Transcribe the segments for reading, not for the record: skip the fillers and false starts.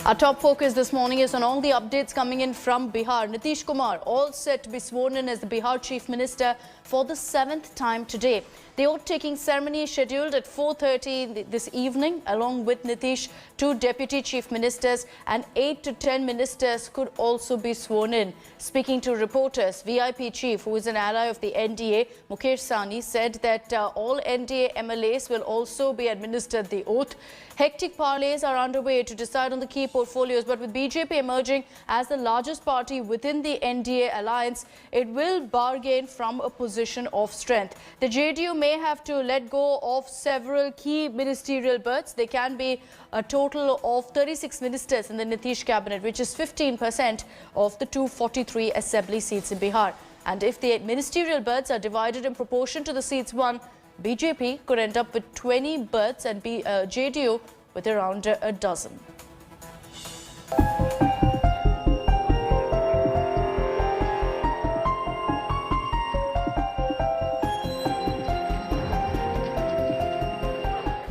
Our top focus this morning is on all the updates coming in from Bihar. Nitish Kumar all set to be sworn in as the Bihar Chief Minister for the 7th time today. The oath-taking ceremony is scheduled at 4:30 this evening. Along with Nitish, 2 Deputy Chief Ministers and 8 to 10 ministers could also be sworn in. Speaking to reporters, VIP Chief, who is an ally of the NDA, Mukesh Sahni, said that all NDA MLAs will also be administered the oath. Hectic parleys are underway to decide on the key portfolios, but with BJP emerging as the largest party within the NDA alliance, it will bargain from a position of strength. The JDU may have to let go of several key ministerial berths. There can be a total of 36 ministers in the Nitish cabinet, which is 15% of the 243 assembly seats in Bihar. And if the ministerial berths are divided in proportion to the seats won, BJP could end up with 20 berths and JDU with around a dozen.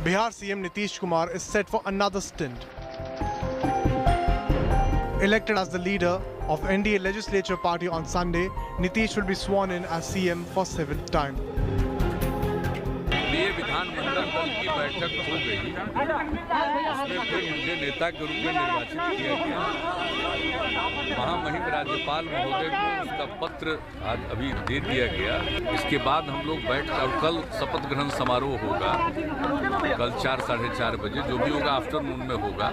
Bihar CM Nitish Kumar is set for another stint. Elected as the leader of NDA legislature party on Sunday, Nitish will be sworn in as CM for 7th time. ये विधानमंडल दल की बैठक हो गई, उसमें फिर मुझे नेता के रूप में निर्वाचित किया गया। महामहिम राज्यपाल महोदय को उसका पत्र आज अभी दे दिया गया। इसके बाद हम लोग बैठकर कल शपथ ग्रहण समारोह होगा, कल 4 साढ़े 4 बजे, जो भी होगा आफ्टरनून में होगा।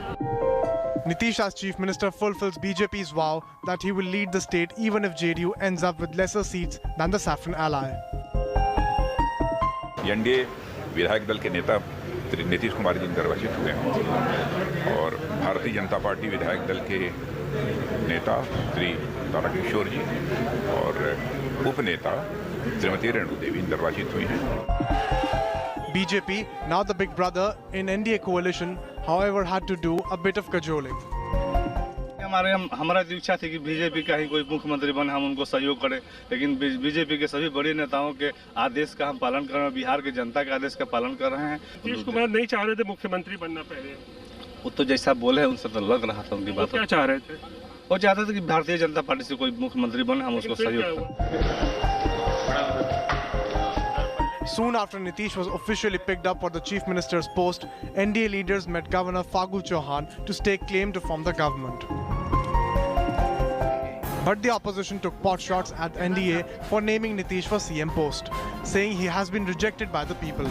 Nitish as Chief Minister fulfills BJP's vow that he will lead the state even if JDU ends up with lesser seats than the Saffron ally. NDA विधायक दल के नेता नीतीश कुमार जी निर्वाचित हुए हैं और भारतीय जनता पार्टी विधायक दल के नेता श्री तारकिशोर जी और उपनेता श्रीमती रेणु देवी निर्वाचित हुई हैं। BJP, now the big brother in NDA coalition, however, had to do a bit of cajoling. हमारा इच्छा थी कि बीजेपी का ही कोई मुख्यमंत्री बने, हम उनको सहयोग करें, लेकिन बीजेपी के सभी बड़े नेताओं के आदेश का हम पालन कर रहे हैं, बिहार की जनता के आदेश का पालन कर रहे हैं। नीतीश कुमार नहीं चाह रहे थे मुख्यमंत्री बनना पहले, वो तो जैसा बोले हैं उनसे तो लग रहा था उनकी बात। क्या चाह रहे थे? वो चाहते थे कि भारतीय जनता पार्टी से कोई मुख्यमंत्री बने, हम उसको सहयोग करें। Soon after Nitish was officially picked up for the Chief Minister's post, NDA leaders met Governor Fagu Chauhan to stake claim to form the government. But the opposition took pot shots at NDA for naming Nitish for CM post, saying he has been rejected by the people.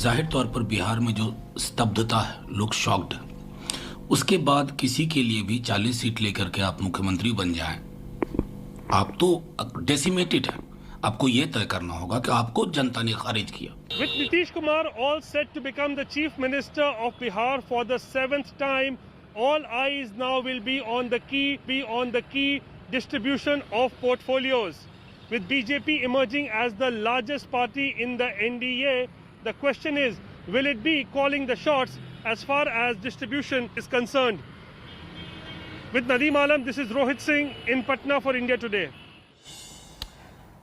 जाहिर तौर पर बिहार में जो स्तब्धता है, लोग shocked हैं। उसके बाद किसी के लिए भी 40 सीट लेकर के आप मुख्यमंत्री बन जाएं, आप तो डेसिमेटेड हैं। आपको ये तय करना होगा कि आपको जनता ने खारिज किया। With Nitish Kumar all set to become the Chief Minister of Bihar for the 7th time, all eyes now will be on the key distribution of portfolios. With BJP emerging as the largest party in the NDA, the question is, will it be calling the shots as far as distribution is concerned? With Nadeem Alam, this is Rohit Singh in Patna for India Today.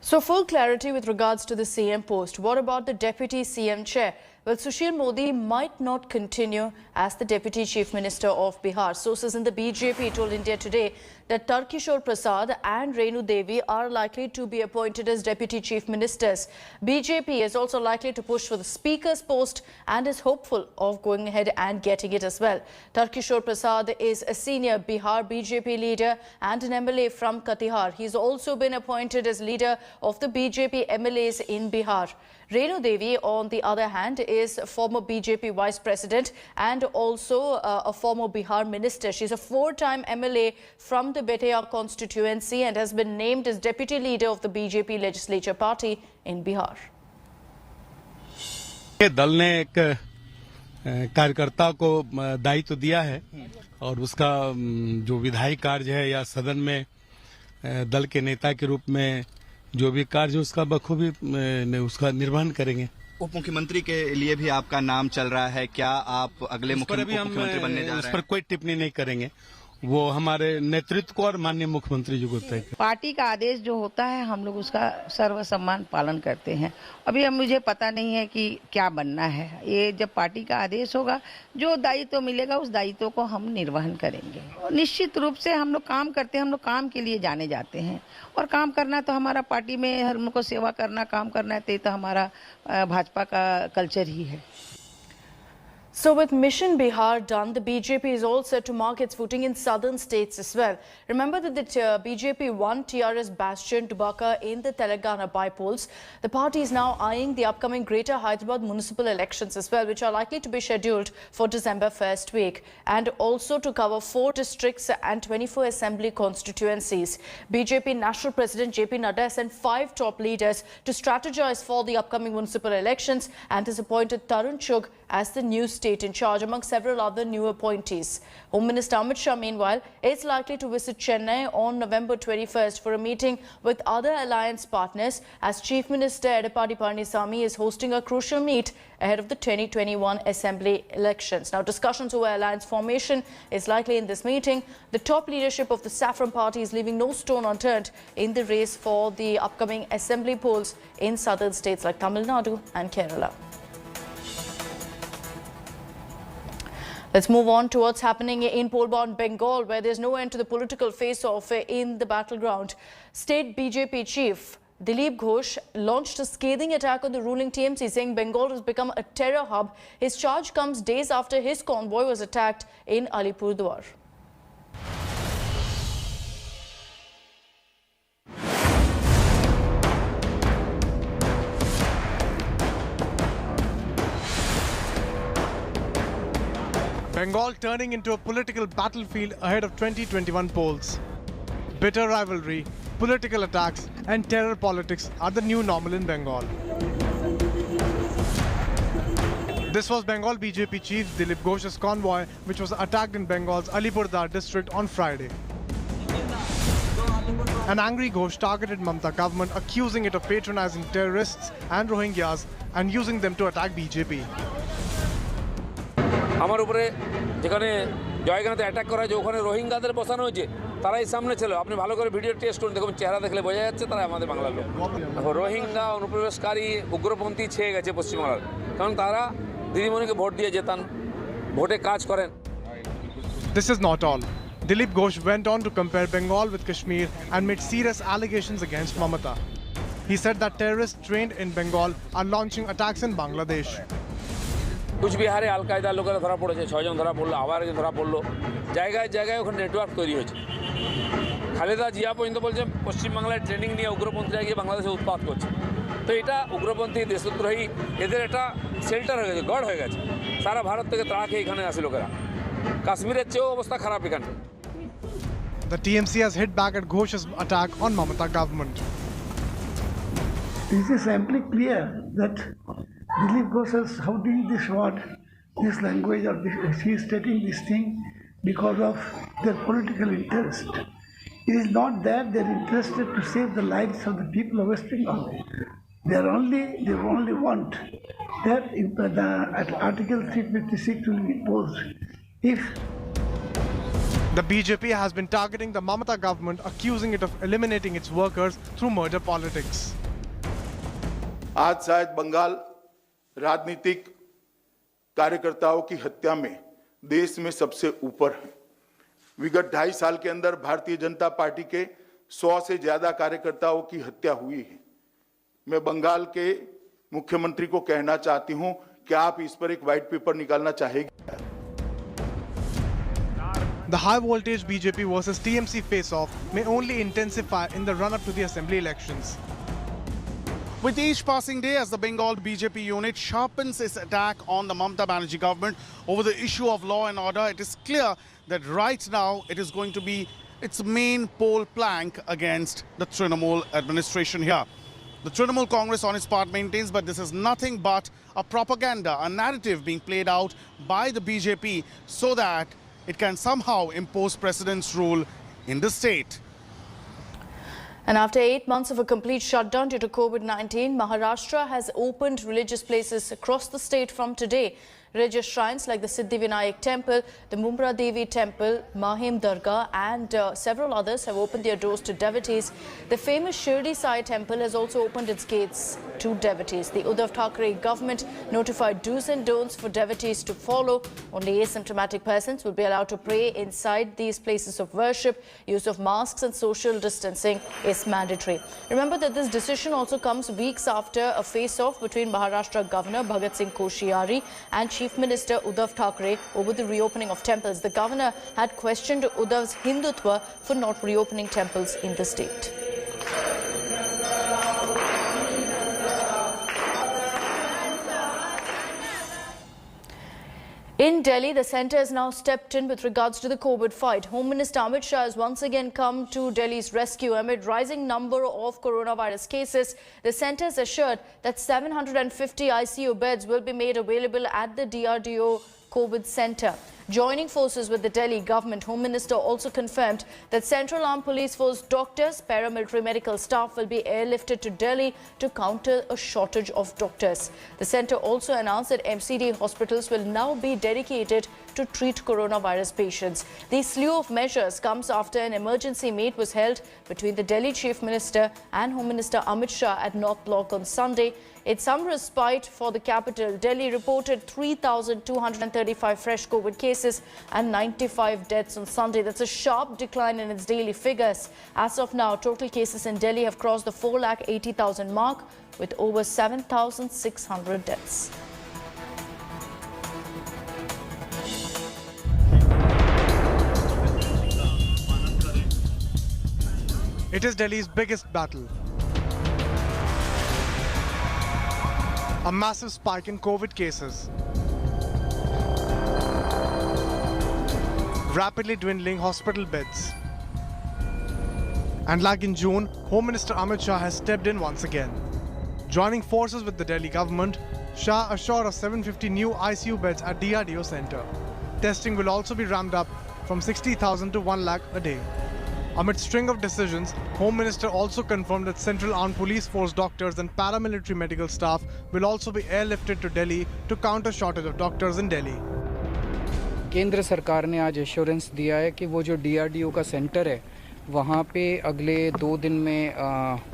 So full clarity with regards to the CM post. What about the Deputy CM chair? Well, Sushil Modi might not continue as the Deputy Chief Minister of Bihar. Sources in the BJP told India Today that Tarkishore Prasad and Renu Devi are likely to be appointed as Deputy Chief Ministers. BJP is also likely to push for the Speaker's post and is hopeful of going ahead and getting it as well. Tarkishore Prasad is a senior Bihar BJP leader and an MLA from Katihar. He's also been appointed as leader of the BJP MLAs in Bihar. Renu Devi, on the other hand, is former BJP Vice President and also a former Bihar Minister. She's a 4-time MLA from the Betia constituency and has been named as Deputy Leader of the BJP Legislature Party in Bihar. दल ने एक कार्यकर्ता को दायित्व दिया है और उसका जो विधायी कार्य है या सदन में दल के नेता के रूप में जो भी कार्य उसका बखूबी उसका निर्वहन करेंगे। उप मुख्यमंत्री के लिए भी आपका नाम चल रहा है, क्या आप अगले मुख्यमंत्री बनने जा रहे हैं? उस पर कोई टिप्पणी नहीं करेंगे। वो हमारे नेतृत्व को और माननीय मुख्यमंत्री जी को तय करें। पार्टी का आदेश जो होता है हम लोग उसका सर्वसम्मान पालन करते हैं। अभी अब मुझे पता नहीं है कि क्या बनना है। ये जब पार्टी का आदेश होगा, जो दायित्व मिलेगा उस दायित्व को हम निर्वहन करेंगे। निश्चित रूप से हम लोग काम करते हैं, हम लोग काम के लिए जाने जाते हैं और काम करना तो हमारा पार्टी में हम लोग को सेवा करना, काम करना है, तो हमारा भाजपा का कल्चर ही है। So with Mission Bihar done, the BJP is all set to mark its footing in southern states as well. Remember that the BJP won TRS bastion Dubaka in the Telangana by-polls. The party is now eyeing the upcoming Greater Hyderabad municipal elections as well, which are likely to be scheduled for December 1st week, and also to cover 4 districts and 24 assembly constituencies. BJP National President JP Nadda sent 5 top leaders to strategize for the upcoming municipal elections and has appointed Tarun Chugh as the new state in charge, among several other new appointees. Home Minister Amit Shah, meanwhile, is likely to visit Chennai on November 21st for a meeting with other alliance partners, as Chief Minister Edappadi Palaniswamy is hosting a crucial meet ahead of the 2021 Assembly elections. Now, discussions over alliance formation is likely in this meeting. The top leadership of the Saffron Party is leaving no stone unturned in the race for the upcoming Assembly polls in southern states like Tamil Nadu and Kerala. Let's move on to what's happening in poll-bound Bengal, where there's no end to the political face-off in the battleground. State BJP chief Dilip Ghosh launched a scathing attack on the ruling TMC, saying Bengal has become a terror hub. His charge comes days after his convoy was attacked in Alipurduar. Bengal turning into a political battlefield ahead of 2021 polls. Bitter rivalry, political attacks and terror politics are the new normal in Bengal. This was Bengal BJP chief Dilip Ghosh's convoy, which was attacked in Bengal's Alipurduar district on Friday. An angry Ghosh targeted Mamata government, accusing it of patronizing terrorists and Rohingyas and using them to attack BJP. আমার উপরে যেখানে জয়গানাতে attack করা হয়েছে ওখানে রোহিঙ্গাদের বসানো হয়েছে, তারাই সামনে ছিল। আপনি ভালো করে ভিডিও টেস্ট করুন, দেখুন চেহারা দেখলে বোঝা যাচ্ছে তারা আমাদের বাংলার লোক। রোহিঙ্গা অনুপ্রবেশকারী উগ্রপন্থী ছেয়ে গেছে পশ্চিমবাংলার, কারণ তারা দিদিমণিকে ভোট দিয়ে যেতান, ভোটে কাজ করেন। This is not all. Dilip Ghosh went on to compare Bengal with Kashmir and made serious allegations against Mamata. He said that terrorists trained in Bengal are launching attacks in Bangladesh. কুচবিহারে আল কায়দার লোকেরা ধরা পড়েছে, 6 জন ধরা পড়লো, আবার ধরা পড়লো। জায়গায় জায়গায় ওখানে নেটওয়ার্ক তৈরি হয়েছে। খালেদা জিয়া পর্যন্ত বলছে পশ্চিমবাংলায় ট্রেনিং নিয়ে উগ্রপন্থীরা গিয়ে বাংলাদেশে উৎপাত করছে। তো এটা উগ্রপন্থী, দেশদ্রোহী, এদের একটা শেল্টার হয়ে গেছে, গড় হয়ে গেছে। সারা ভারত থেকে তাড়া খেয়ে এখানে আসে লোকেরা। কাশ্মীরের চেয়েও অবস্থা খারাপ এখানে। The TMC has hit back at Ghosh's attack on Mamata government. It is amply clear that Dilip Ghosh is shouting this word, this language, or he is stating this thing because of their political interest. It is not that they are interested to save the lives of the people of West Bengal. They only want that if the Article 356 will be imposed. If the BJP has been targeting the Mamata government, accusing it of eliminating its workers through murder politics. आज शायद बंगाल राजनीतिक कार्यकर्ताओं की हत्या में देश में सबसे ऊपर है। विगत 2.5 साल के अंदर भारतीय जनता पार्टी के 100 से ज्यादा कार्यकर्ताओं की हत्या हुई है। मैं बंगाल के मुख्यमंत्री को कहना चाहती हूं कि आप इस पर एक व्हाइट पेपर निकालना चाहेंगे। The high voltage BJP versus TMC face-off may only intensify in the run-up to the assembly elections. With each passing day, as the Bengal BJP unit sharpens its attack on the Mamata Banerjee government over the issue of law and order, it is clear that right now it is going to be its main poll plank against the Trinamool administration here. The Trinamool Congress on its part maintains, but this is nothing but a propaganda, a narrative being played out by the BJP so that it can somehow impose precedence rule in the state. And after 8 months of a complete shutdown due to COVID-19, Maharashtra has opened religious places across the state from today. Religious shrines like the Siddhivinayak Temple, the Mumra Devi Temple, Mahim Dargah and several others have opened their doors to devotees. The famous Shirdi Sai Temple has also opened its gates to devotees. The Uddhav Thackeray government notified do's and don'ts for devotees to follow. Only asymptomatic persons will be allowed to pray inside these places of worship. Use of masks and social distancing is mandatory. Remember that this decision also comes weeks after a face-off between Maharashtra Governor Bhagat Singh Koshyari and Chief Minister Uddhav Thackeray over the reopening of temples. The governor had questioned Uddhav's Hindutva for not reopening temples in the state. In Delhi, the centre has now stepped in with regards to the COVID fight. Home Minister Amit Shah has once again come to Delhi's rescue amid rising number of coronavirus cases. The centre has assured that 750 ICU beds will be made available at the DRDO COVID centre. Joining forces with the Delhi government, Home Minister also confirmed that Central Armed Police Force doctors, paramilitary medical staff will be airlifted to Delhi to counter a shortage of doctors. The centre also announced that MCD hospitals will now be dedicated to treat coronavirus patients. The slew of measures comes after an emergency meet was held between the Delhi Chief Minister and Home Minister Amit Shah at North Block on Sunday. It's some respite for the capital. Delhi reported 3,235 fresh COVID cases and 95 deaths on Sunday. That's a sharp decline in its daily figures. As of now, total cases in Delhi have crossed the 4,80,000 mark with over 7,600 deaths. It is Delhi's biggest battle. A massive spike in COVID cases. Rapidly dwindling hospital beds. And like in June, Home Minister Amit Shah has stepped in once again. Joining forces with the Delhi government, Shah assured of 750 new ICU beds at DRDO Centre. Testing will also be ramped up from 60,000 to 1 lakh a day. Amid string of decisions, Home Minister also confirmed that Central Armed Police Force doctors and paramilitary medical staff will also be airlifted to Delhi to counter shortage of doctors in Delhi. केंद्र सरकार ने आज assurance दिया है कि वो जो DRDO का सेंटर है वहाँ पे अगले 2 दिन में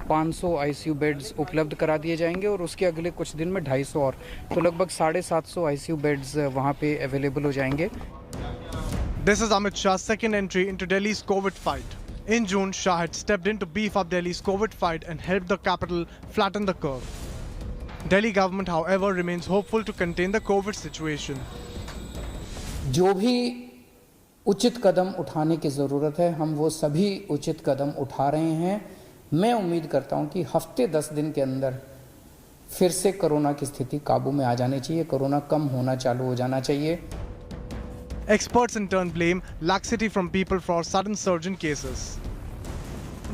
500 ICU बेड्स उपलब्ध करा दिए जाएंगे और उसके अगले कुछ दिन में 250 और तो लगभग 750 ICU बेड्स वहाँ पे अवेलेबल हो जाएंगे. This is Amit Shah's second entry into Delhi's COVID fight. In June, Shah had stepped in to beef up Delhi's COVID fight and help the capital flatten the curve. Delhi government, however, remains hopeful to contain the COVID situation. जो भी उचित कदम उठाने की ज़रूरत है हम वो सभी उचित कदम उठा रहे हैं. मैं उम्मीद करता हूं कि हफ्ते 10 दिन के अंदर फिर से कोरोना की स्थिति काबू में आ जानी चाहिए. कोरोना कम होना चालू हो जाना चाहिए. Experts in turn blame laxity from people for sudden surge in cases.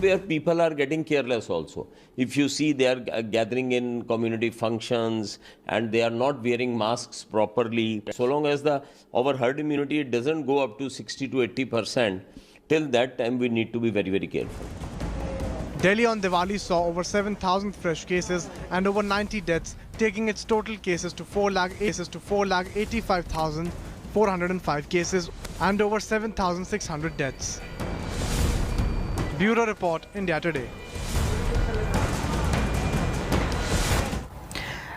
Where people are getting careless also. If you see they are gathering in community functions and they are not wearing masks properly. So long as our herd immunity doesn't go up to 60 to 80%, till that time we need to be very, very careful. Delhi on Diwali saw over 7,000 fresh cases and over 90 deaths, taking its total cases to 4,85,405 cases and over 7,600 deaths. Bureau Report, India Today.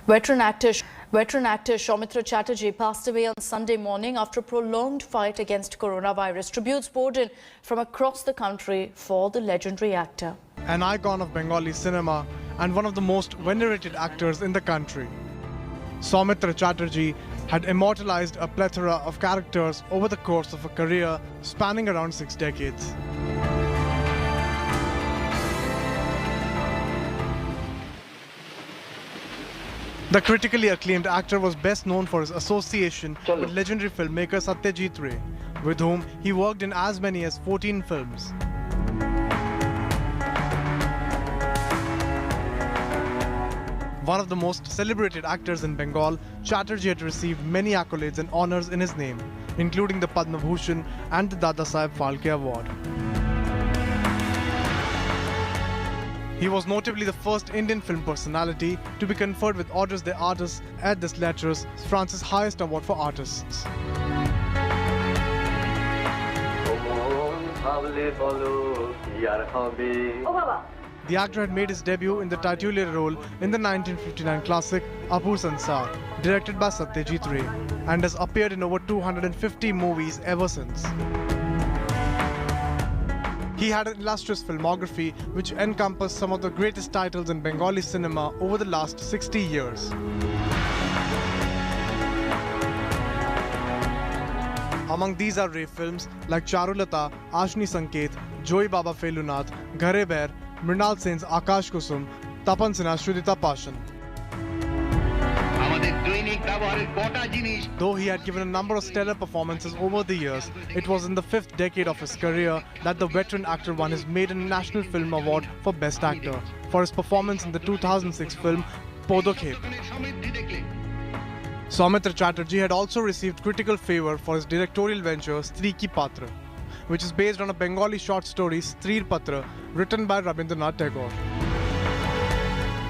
Veteran actor Soumitra Chatterjee passed away on Sunday morning after a prolonged fight against coronavirus. Tributes poured in from across the country for the legendary actor. An icon of Bengali cinema and one of the most venerated actors in the country. Soumitra Chatterjee had immortalized a plethora of characters over the course of a career spanning around 6 decades. The critically acclaimed actor was best known for his association with legendary filmmaker Chatterjee, with whom he worked in as many as 14 films. One of the most celebrated actors in Bengal, Chatterjee had received many accolades and honors in his name, including the Padma Bhushan and the Dada Saheb Phalke Award. He was notably the first Indian film personality to be conferred with Orders des Artistes at this lettres, France's highest award for artists. The actor had made his debut in the titular role in the 1959 classic Apur Sansar, directed by Satyajit Ray, and has appeared in over 250 movies ever since. He had an illustrious filmography which encompassed some of the greatest titles in Bengali cinema over the last 60 years. Among these are Ray films like Charulata, Ashni Sanket, Joy Baba Felunath, Ghare Bair, Mrinal Sen's Akash Kusum, Tapan Sinha's Shrudita Pashan. Though he had given a number of stellar performances over the years, it was in the 5th decade of his career that the veteran actor won his maiden National Film Award for Best Actor for his performance in the 2006 film Podokhep. Soumitra Chatterjee had also received critical favour for his directorial venture Stree Ki Patra, which is based on a Bengali short story Streer Patra written by Rabindranath Tagore.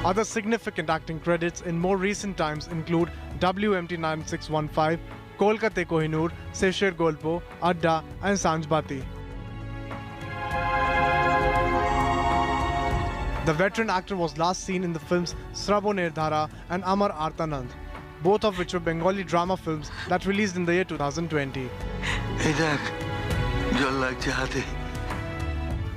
Other significant acting credits in more recent times include WMT 9615, Kolkate Kohinoor, Sesher Golpo, Adda and Sanjbati. The veteran actor was last seen in the films Srabo Nirdhara and Amar Artanand, both of which were Bengali drama films that released in the year 2020.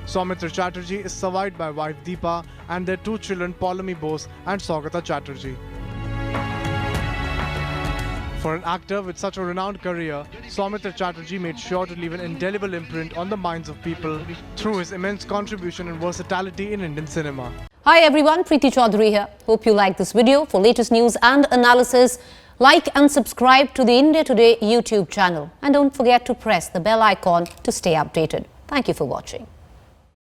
Soumitra Chatterjee is survived by wife Deepa and their 2 children Paulami Bose and Saugata Chatterjee. For an actor with such a renowned career, Soumitra Chatterjee made sure to leave an indelible imprint on the minds of people through his immense contribution and versatility in Indian cinema. Hi everyone, Preeti Chaudhary here. Hope you like this video. For latest news and analysis, like and subscribe to the India Today YouTube channel. And don't forget to press the bell icon to stay updated. Thank you for watching.